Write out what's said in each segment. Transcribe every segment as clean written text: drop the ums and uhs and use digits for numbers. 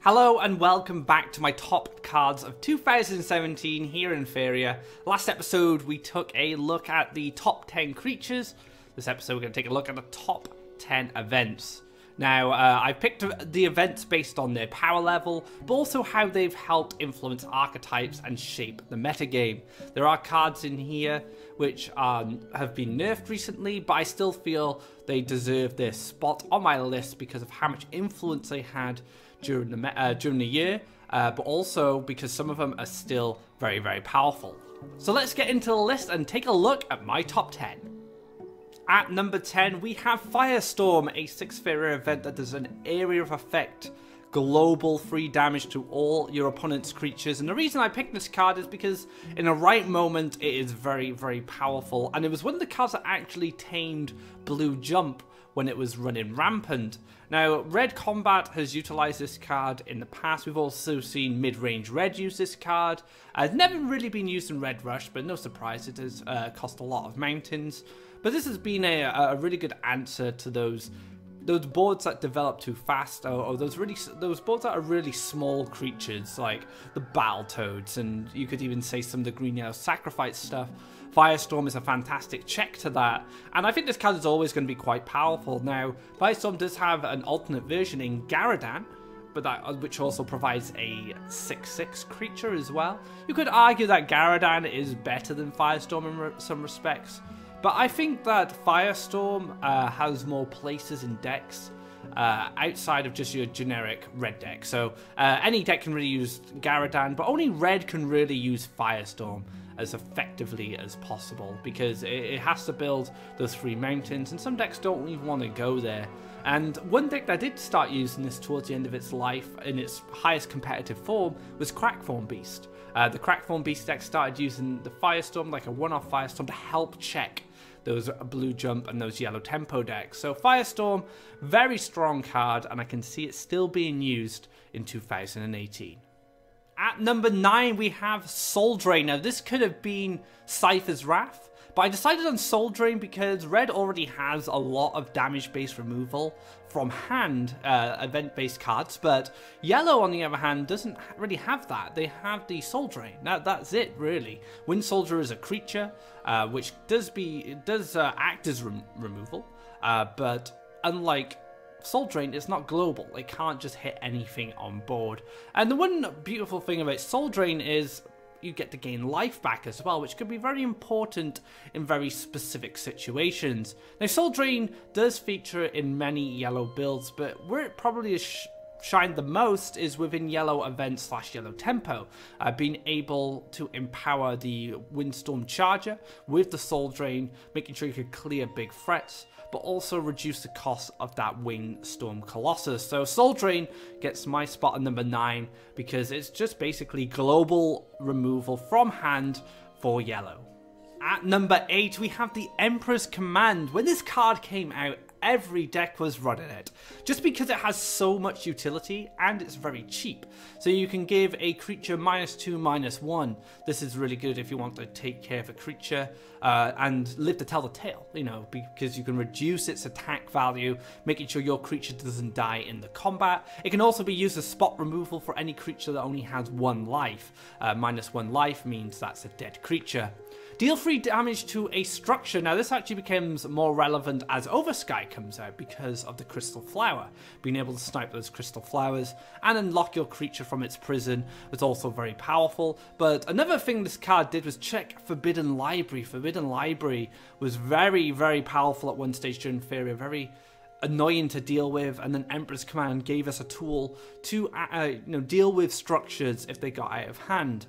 Hello and welcome back to my top cards of 2017 here in Faeria. Last episode we took a look at the top 10 creatures. This episode we're going to take a look at the top 10 events. Now I picked the events based on their power level, but also how they've helped influence archetypes and shape the metagame. There are cards in here which have been nerfed recently, but I still feel they deserve their spot on my list because of how much influence they had during the year, but also because some of them are still very, very powerful. So let's get into the list and take a look at my top 10. At number 10, we have Firestorm, a 6 Faeria event that does an area of effect, global free damage to all your opponent's creatures. And the reason I picked this card is because in the right moment, it is very, very powerful. And it was one of the cards that actually tamed Blue Jump when it was running rampant. Now, Red Combat has utilized this card in the past. We've also seen mid-range Red use this card. It's never really been used in Red Rush, but no surprise, it does cost a lot of mountains. But this has been a really good answer to those boards that develop too fast, or those boards that are really small creatures, like the Battletoads, and you could even say some of the green-yellow sacrifice stuff. Firestorm is a fantastic check to that, and I think this card is always going to be quite powerful. Now, Firestorm does have an alternate version in Garadan, which also provides a 6/6 creature as well. You could argue that Garadan is better than Firestorm in some respects, but I think that Firestorm has more places in decks outside of just your generic red deck. So any deck can really use Garadan, but only red can really use Firestorm as effectively as possible, because it has to build those 3 mountains, and some decks don't even want to go there. And one deck that did start using this towards the end of its life in its highest competitive form was Crackthorn Beast. The Crackthorn Beast deck started using the Firestorm, like a one-off Firestorm, to help check those blue jump and those yellow tempo decks. So Firestorm, very strong card, and I can see it still being used in 2018. At number 9, we have Soul Drain. Now, this could have been Cypher's Wrath, but I decided on Soul Drain because red already has a lot of damage-based removal from hand, event-based cards, but yellow, on the other hand, doesn't really have that. They have the Soul Drain. Now, that's it, really. Wind Soldier is a creature, which does act as removal, but unlike Soul Drain, is not global. It can't just hit anything on board. And the one beautiful thing about Soul Drain is you get to gain life back as well, which could be very important in very specific situations. Now, Soul Drain does feature in many yellow builds, but where it probably is shined the most is within yellow event / yellow tempo, being able to empower the Windstorm Charger with the Soul Drain, making sure you can clear big threats, but also reduce the cost of that Windstorm Colossus. So Soul Drain gets my spot at number 9 because it's just basically global removal from hand for yellow. At number 8, we have the Empress Command. When this card came out, every deck was running it, just because it has so much utility and it's very cheap. So you can give a creature -2/-1. This is really good if you want to take care of a creature and live to tell the tale, you know, because you can reduce its attack value, making sure your creature doesn't die in the combat. It can also be used as spot removal for any creature that only has 1 life. -1 life means that's a dead creature. Deal free damage to a structure. Now, this actually becomes more relevant as Oversky comes out because of the Crystal Flower. Being able to snipe those Crystal Flowers and unlock your creature from its prison was also very powerful. But another thing this card did was check Forbidden Library. Forbidden Library was very, very powerful at one stage during Faeria, very annoying to deal with, and then Empress Command gave us a tool to deal with structures if they got out of hand.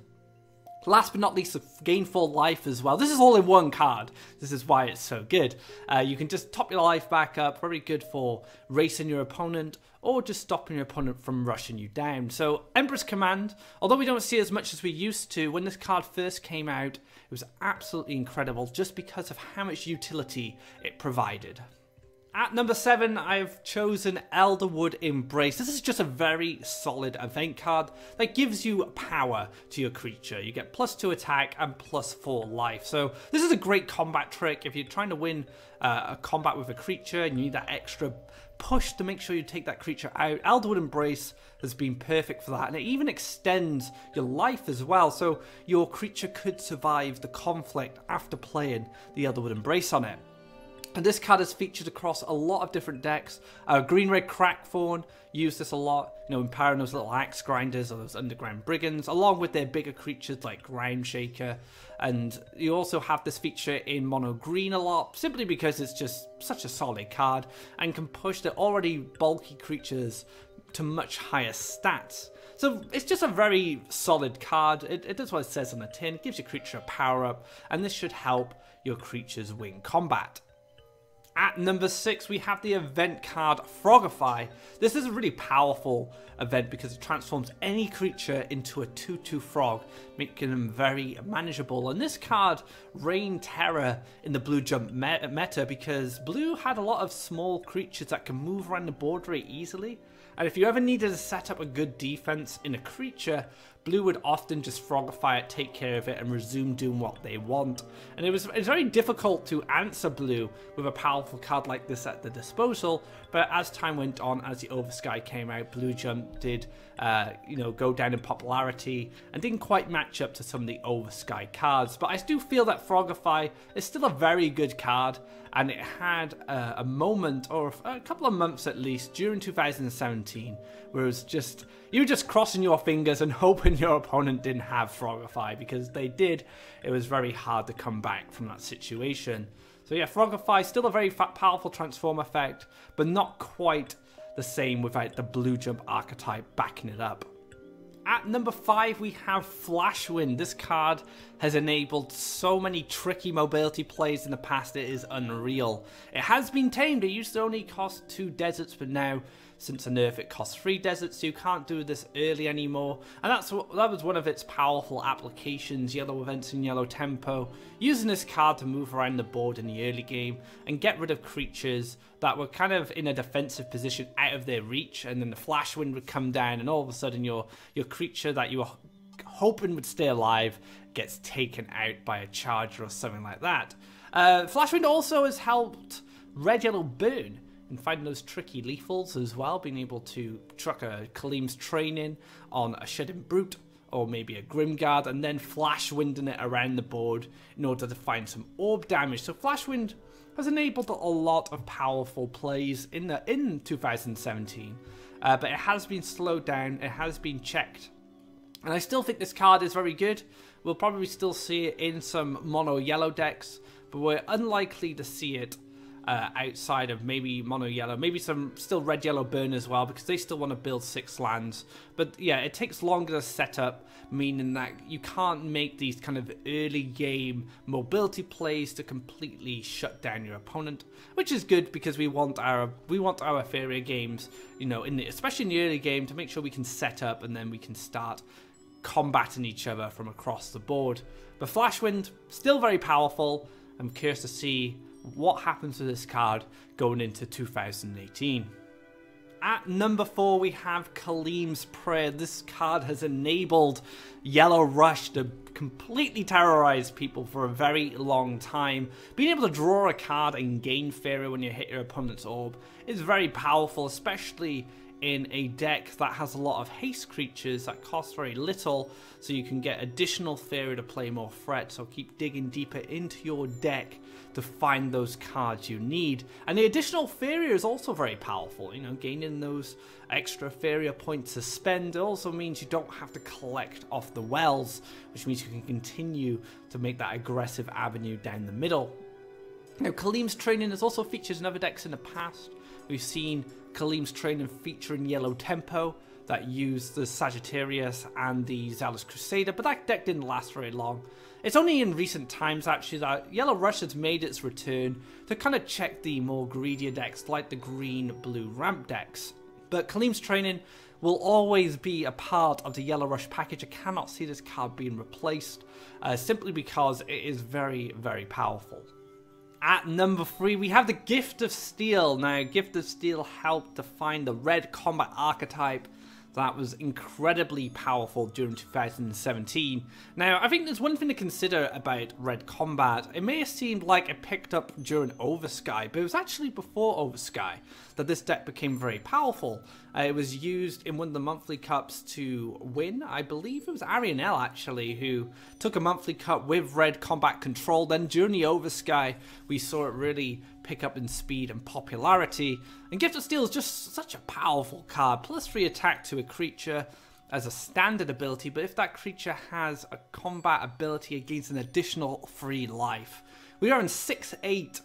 Last but not least, gain 4 life as well. This is all in one card. This is why it's so good. You can just top your life back up. Very good for racing your opponent or just stopping your opponent from rushing you down. So Empress Command, although we don't see as much as we used to, when this card first came out, it was absolutely incredible just because of how much utility it provided. At number 7, I've chosen Elderwood Embrace. This is just a very solid event card that gives you power to your creature. You get +2 attack and +4 life. So this is a great combat trick if you're trying to win a combat with a creature and you need that extra push to make sure you take that creature out. Elderwood Embrace has been perfect for that, and it even extends your life as well, so your creature could survive the conflict after playing the Elderwood Embrace on it. And this card is featured across a lot of different decks. Green-Red Crackthorn use this a lot, empowering those little axe grinders or those underground brigands, along with their bigger creatures like Ground Shaker. And you also have this feature in mono green a lot, simply because it's just such a solid card and can push the already bulky creatures to much higher stats. So it's just a very solid card. It does what it says on the tin, gives your creature a power up, and this should help your creatures win combat. At number 6, we have the event card Frogify. This is a really powerful event because it transforms any creature into a 2/2 frog, making them very manageable. And this card reigned terror in the blue jump meta because blue had a lot of small creatures that can move around the board very easily. And if you ever needed to set up a good defense in a creature, blue would often just Frogify it, take care of it, and resume doing what they want. And it's very difficult to answer blue with a powerful card like this at the disposal, but as time went on, as the Oversky came out, blue jump did go down in popularity and didn't quite match up to some of the Oversky cards. But I do feel that Frogify is still a very good card, and it had a moment, or a couple of months at least, during 2017, where it was just, you were just crossing your fingers and hoping your opponent didn't have Frogify, because they did. It was very hard to come back from that situation. So yeah, Frogify, still a very powerful transform effect, but not quite the same without the blue jump archetype backing it up. At number 5, we have Flashwind. This card has enabled so many tricky mobility plays in the past, it is unreal. It has been tamed. It used to only cost 2 deserts, but now, since the nerf, it costs 3 deserts, so you can't do this early anymore. And that was one of its powerful applications, yellow events and yellow tempo, using this card to move around the board in the early game and get rid of creatures that were kind of in a defensive position out of their reach, and then the Flashwind would come down, and all of a sudden your creature that you were hoping would stay alive gets taken out by a charger or something like that. Flashwind also has helped Red Yellow Burn in finding those tricky lethals as well, being able to truck a Kaleem's Training on a Shedding Brute or maybe a Grimguard, and then Flashwinding it around the board in order to find some orb damage. So Flashwind has enabled a lot of powerful plays in 2017, but it has been slowed down, it has been checked, and I still think this card is very good. We'll probably still see it in some mono yellow decks, but we're unlikely to see it outside of maybe mono yellow, maybe some still red yellow burn as well, because they still want to build 6 lands. But yeah, it takes longer to set up, meaning that you can't make these kind of early game mobility plays to completely shut down your opponent, which is good because we want our Faeria games, especially in the early game, to make sure we can set up and then we can start combating each other from across the board. But Flashwind, still very powerful. I'm curious to see what happens to this card going into 2018. At number 4, we have Kaleem's Prayer. This card has enabled Yellow Rush to completely terrorize people for a very long time. Being able to draw a card and gain Faeria when you hit your opponent's orb is very powerful, especially in a deck that has a lot of haste creatures that cost very little, so you can get additional Faeria to play more threat. So keep digging deeper into your deck to find those cards you need. And the additional Faeria is also very powerful. Gaining those extra Faeria points to spend also means you don't have to collect off the wells, which means you can continue to make that aggressive avenue down the middle. Now, Kaleem's Training has also featured in other decks in the past. We've seen Kaleem's Training featuring Yellow Tempo that used the Sagittarius and the Zealous Crusader, but that deck didn't last very long. It's only in recent times actually that Yellow Rush has made its return to kind of check the more greedier decks like the green-blue ramp decks. But Kaleem's Training will always be a part of the Yellow Rush package. I cannot see this card being replaced simply because it is very, very powerful. At number 3, we have the Gift of Steel. Now, Gift of Steel helped define the red combat archetype that was incredibly powerful during 2017. Now, I think there's one thing to consider about red combat. It may have seemed like it picked up during Oversky, but it was actually before Oversky that this deck became very powerful. It was used in one of the monthly cups to win. I believe it was Arianel actually who took a monthly cup with red combat control. Then during the Oversky, we saw it really pick up in speed and popularity. And Gift of Steel is just such a powerful card. +3 attack to a creature as a standard ability, but if that creature has a combat ability, it gains an additional free life. We are in 6/8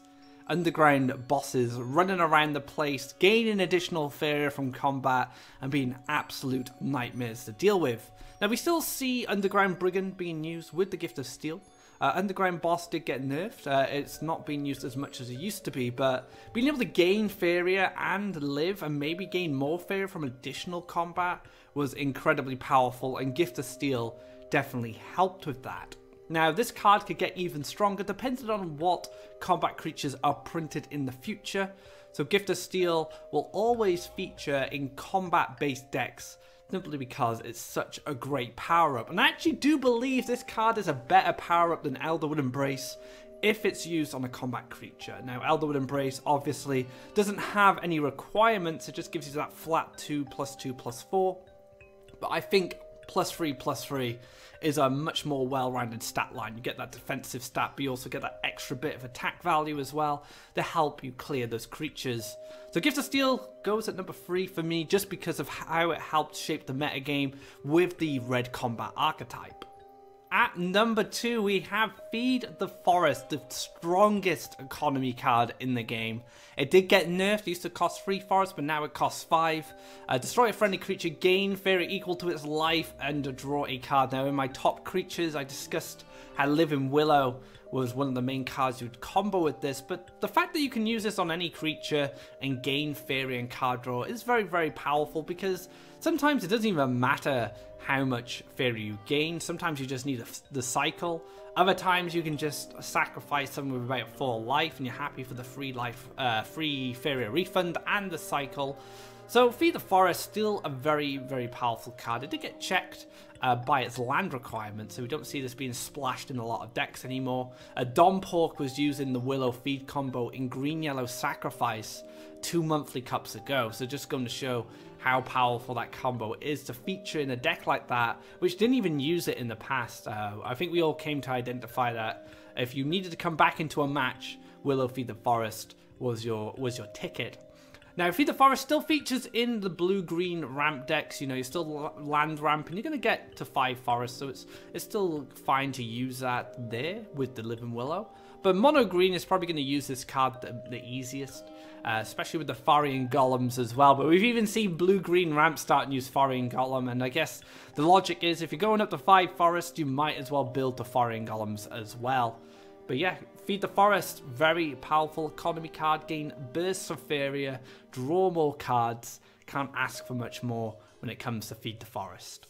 underground bosses running around the place, gaining additional Faeria from combat and being absolute nightmares to deal with. Now we still see Underground Brigand being used with the Gift of Steel. Underground Boss did get nerfed. It's not being used as much as it used to be, but being able to gain Faeria and live and maybe gain more Faeria from additional combat was incredibly powerful, and Gift of Steel definitely helped with that. Now, this card could get even stronger depending on what combat creatures are printed in the future. So Gift of Steel will always feature in combat-based decks simply because it's such a great power-up. And I actually do believe this card is a better power-up than Elderwood Embrace if it's used on a combat creature. Now, Elderwood Embrace obviously doesn't have any requirements, it just gives you that flat 2/2/4. But I think +3/+3 is a much more well-rounded stat line. You get that defensive stat, but you also get that extra bit of attack value as well to help you clear those creatures. So Gift of Steel goes at number 3 for me just because of how it helped shape the metagame with the red combat archetype. At number 2, we have Feed the Forest, the strongest economy card in the game. It did get nerfed, it used to cost 3 forest, but now it costs 5. Destroy a friendly creature, gain Faeria equal to its life, and draw a card. Now in my top creatures, I discussed how Living Willow was one of the main cards you'd combo with this, but the fact that you can use this on any creature and gain Faeria and card draw is very, very powerful, because sometimes it doesn't even matter how much Faeria you gain. Sometimes you just need the cycle. Other times you can just sacrifice someone with about 4 life and you're happy for the free Faeria refund and the cycle. So Feed the Forest, still a very, very powerful card. It did get checked by its land requirement, so we don't see this being splashed in a lot of decks anymore. Dompork was using the Willow Feed combo in Green-Yellow Sacrifice 2 monthly cups ago, so just going to show how powerful that combo is to feature in a deck like that, which didn't even use it in the past. I think we all came to identify that if you needed to come back into a match, Willow Feed the Forest was your ticket. Now, Feed the Forest still features in the blue-green ramp decks. You know, you're still land ramp, and you're going to get to 5 forests, so it's still fine to use that there with the Living Willow. But mono green is probably going to use this card the easiest, especially with the Faeria Golems as well. But we've even seen blue-green ramp start and use Faeria Golem, and I guess the logic is if you're going up to 5 forests, you might as well build the Faeria Golems as well. But yeah, Feed the Forest, very powerful economy card, gain bursts of Faeria, draw more cards, can't ask for much more when it comes to Feed the Forest.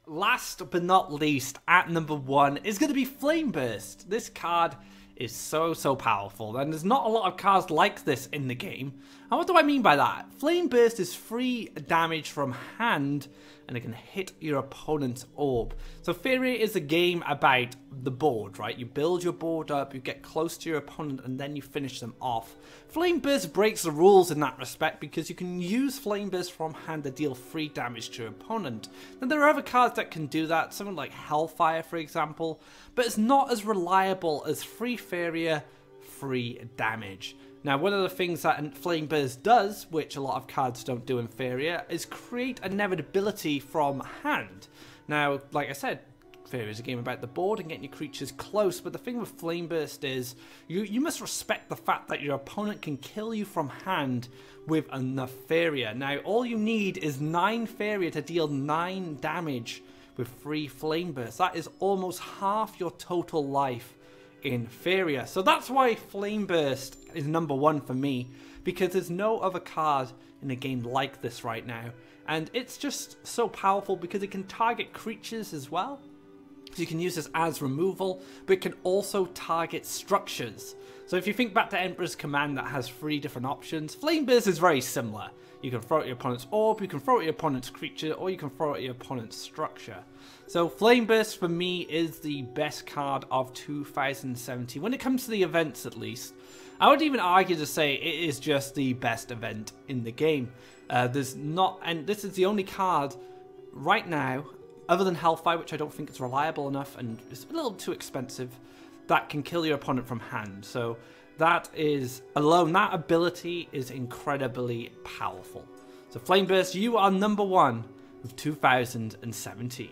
Last but not least, at number 1 is going to be Flame Burst. This card is so powerful, and there's not a lot of cards like this in the game. And what do I mean by that? Flame Burst is free damage from hand, and it can hit your opponent's orb. So Faeria is a game about the board, right? You build your board up, you get close to your opponent, and then you finish them off. Flame Burst breaks the rules in that respect because you can use Flame Burst from hand to deal free damage to your opponent. Now there are other cards that can do that, something like Hellfire for example, but it's not as reliable as free Faeria, free damage. Now, one of the things that Flame Burst does, which a lot of cards don't do in Faeria, is create inevitability from hand. Now, like I said, Faeria is a game about the board and getting your creatures close, but the thing with Flame Burst is you must respect the fact that your opponent can kill you from hand with enough Faeria. Now, all you need is 9 Faeria to deal 9 damage with free Flame Burst. That is almost half your total life in Faeria. So that's why Flame Burst is number 1 for me, because there's no other card in a game like this right now, and it's just so powerful because it can target creatures as well. So you can use this as removal, but it can also target structures. So if you think back to Empress Command that has 3 different options, Flame Burst is very similar. You can throw it at your opponent's orb, you can throw it at your opponent's creature, or you can throw it at your opponent's structure. So Flame Burst for me is the best card of 2017, when it comes to the events at least. I would even argue to say it is just the best event in the game. And this is the only card right now, other than Hellfire, which I don't think is reliable enough and is a little too expensive, that can kill your opponent from hand. So that is alone, that ability is incredibly powerful. So Flame Burst, you are number 1 of 2017.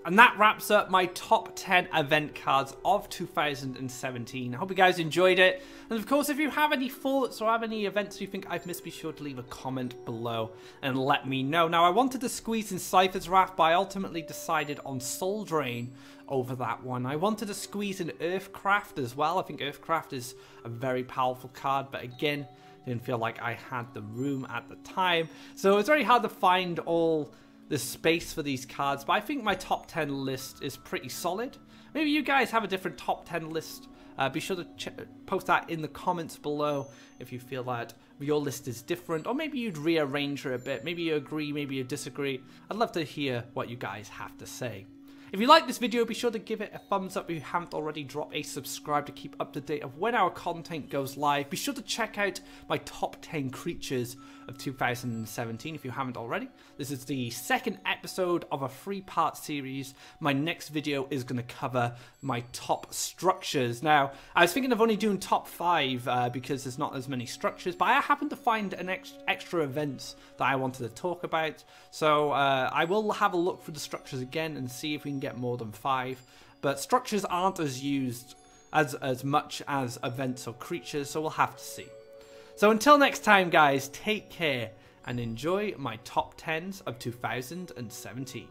And that wraps up my top 10 event cards of 2017. I hope you guys enjoyed it. And of course, if you have any thoughts or have any events you think I've missed, be sure to leave a comment below and let me know. Now, I wanted to squeeze in Cypher's Wrath, but I ultimately decided on Soul Drain over that one. I wanted to squeeze in Earthcraft as well. I think Earthcraft is a very powerful card, but again, didn't feel like I had the room at the time. So it's very hard to find all the space for these cards, but I think my top 10 list is pretty solid. Maybe you guys have a different top 10 list. Be sure to post that in the comments below if you feel that your list is different, or maybe you'd rearrange it a bit. Maybe you agree, maybe you disagree. I'd love to hear what you guys have to say. If you like this video, be sure to give it a thumbs up. If you haven't already, drop a subscribe to keep up to date of when our content goes live. Be sure to check out my top 10 creatures of 2017 if you haven't already. This is the second episode of a 3-part series. My next video is going to cover my top structures. Now, I was thinking of only doing top 5 because there's not as many structures, but I happened to find an extra events that I wanted to talk about. So I will have a look for the structures again and see if we can get more than 5. But structures aren't as used as much as events or creatures, so we'll have to see. So until next time, guys, take care and enjoy my top 10s of 2017.